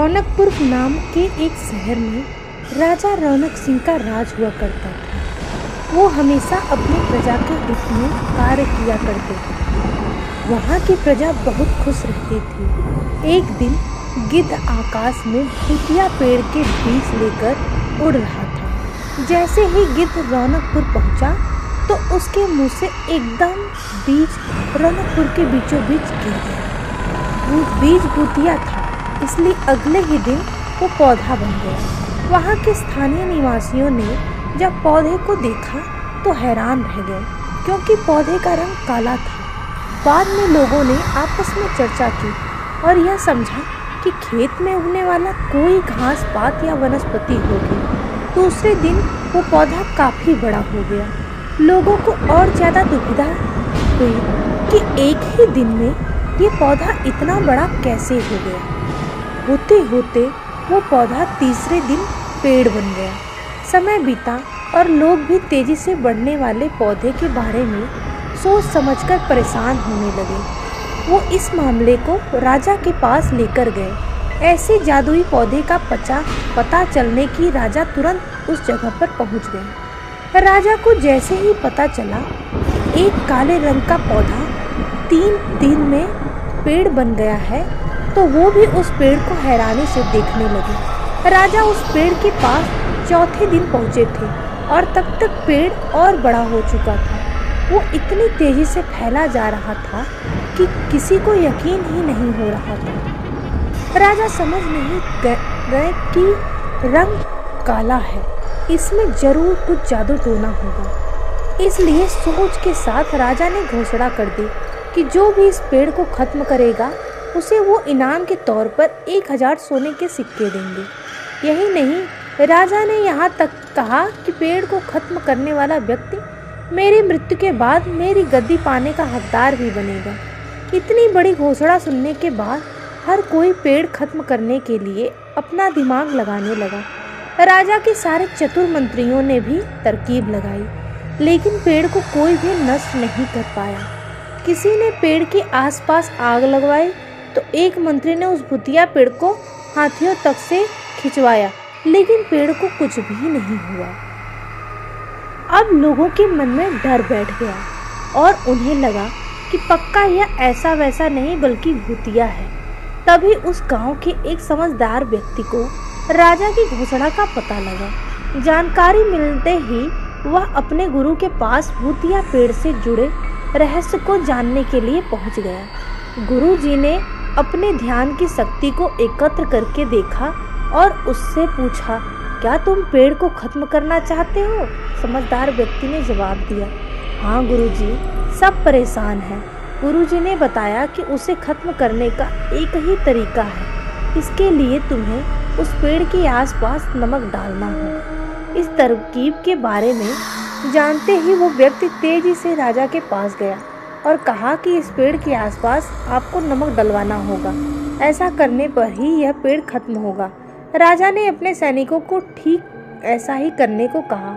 रौनकपुर नाम के एक शहर में राजा रौनक सिंह का राज हुआ करता था। वो हमेशा अपनी प्रजा के हित में कार्य किया करते थे। वहाँ की प्रजा बहुत खुश रहती थी। एक दिन गिद्ध आकाश में भूतिया पेड़ के बीज लेकर उड़ रहा था। जैसे ही गिद्ध रौनकपुर पहुँचा तो उसके मुंह से एकदम बीज रौनकपुर के बीचों बीच गिर गया। वो बीज भूतिया था, इसलिए अगले ही दिन वो पौधा बन गया। वहाँ के स्थानीय निवासियों ने जब पौधे को देखा तो हैरान रह गए, क्योंकि पौधे का रंग काला था। बाद में लोगों ने आपस में चर्चा की और यह समझा कि खेत में उगने वाला कोई घास पात या वनस्पति होगी। दूसरे दिन वो पौधा काफ़ी बड़ा हो गया। लोगों को और ज़्यादा दुविधा हुई कि एक ही दिन में ये पौधा इतना बड़ा कैसे हो गया। होते होते वो पौधा तीसरे दिन पेड़ बन गया। समय बीता और लोग भी तेजी से बढ़ने वाले पौधे के बारे में सोच समझकर परेशान होने लगे। वो इस मामले को राजा के पास लेकर गए। ऐसे जादुई पौधे का पता चलने की राजा तुरंत उस जगह पर पहुंच गए। राजा को जैसे ही पता चला एक काले रंग का पौधा 3 दिन में पेड़ बन गया है, तो वो भी उस पेड़ को हैरानी से देखने लगे। राजा उस पेड़ के पास चौथे दिन पहुंचे थे और तब तक पेड़ और बड़ा हो चुका था। वो इतनी तेजी से फैला जा रहा था कि किसी को यकीन ही नहीं हो रहा था। राजा समझ नहीं गए कि रंग काला है, इसमें जरूर कुछ जादू टोना होगा। इसलिए सोच के साथ राजा ने घोषणा कर दी कि जो भी इस पेड़ को खत्म करेगा उसे वो इनाम के तौर पर 1000 सोने के सिक्के देंगे। यही नहीं, राजा ने यहाँ तक कहा कि पेड़ को खत्म करने वाला व्यक्ति मेरी मृत्यु के बाद मेरी गद्दी पाने का हकदार भी बनेगा। इतनी बड़ी घोषणा सुनने के बाद हर कोई पेड़ खत्म करने के लिए अपना दिमाग लगाने लगा। राजा के सारे चतुर मंत्रियों ने भी तरकीब लगाई, लेकिन पेड़ को कोई भी नष्ट नहीं कर पाया। किसी ने पेड़ के आसपास आग लगवाई तो एक मंत्री ने उस भूतिया पेड़ को हाथियों तक से खिंचवाया, लेकिन पेड़ को कुछ भी नहीं हुआ। अब लोगों के मन में डर बैठ गया और उन्हें लगा कि पक्का यह ऐसा वैसा नहीं बल्कि भूतिया है। तभी उस गांव के एक समझदार व्यक्ति को राजा की घोषणा का पता लगा। जानकारी मिलते ही वह अपने गुरु के पास भूतिया पेड़ से जुड़े रहस्य को जानने के लिए पहुंच गया। गुरु जी ने अपने ध्यान की शक्ति को एकत्र करके देखा और उससे पूछा, क्या तुम पेड़ को खत्म करना चाहते हो? समझदार व्यक्ति ने जवाब दिया, हाँ गुरुजी, सब परेशान हैं। गुरुजी ने बताया कि उसे खत्म करने का एक ही तरीका है। इसके लिए तुम्हें उस पेड़ के आसपास नमक डालना होगा। इस तरकीब के बारे में जानते ही वो व्यक्ति तेजी से राजा के पास गया और कहा कि इस पेड़ के आसपास आपको नमक डलवाना होगा। ऐसा करने पर ही यह पेड़ खत्म होगा। राजा ने अपने सैनिकों को ठीक ऐसा ही करने को कहा।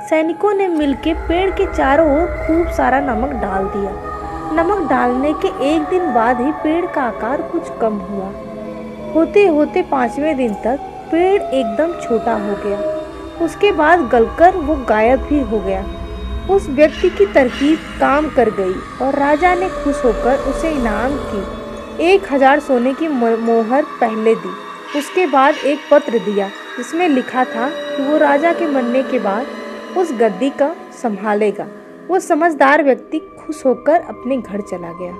सैनिकों ने मिलकर पेड़ के चारों ओर खूब सारा नमक डाल दिया। नमक डालने के एक दिन बाद ही पेड़ का आकार कुछ कम हुआ। होते होते 5वें दिन तक पेड़ एकदम छोटा हो गया। उसके बाद गलकर वो गायब भी हो गया। उस व्यक्ति की तरकीब काम कर गई और राजा ने खुश होकर उसे इनाम की 1000 सोने की मोहर पहले दी। उसके बाद एक पत्र दिया जिसमें लिखा था कि वो राजा के मरने के बाद उस गद्दी का संभालेगा। वो समझदार व्यक्ति खुश होकर अपने घर चला गया।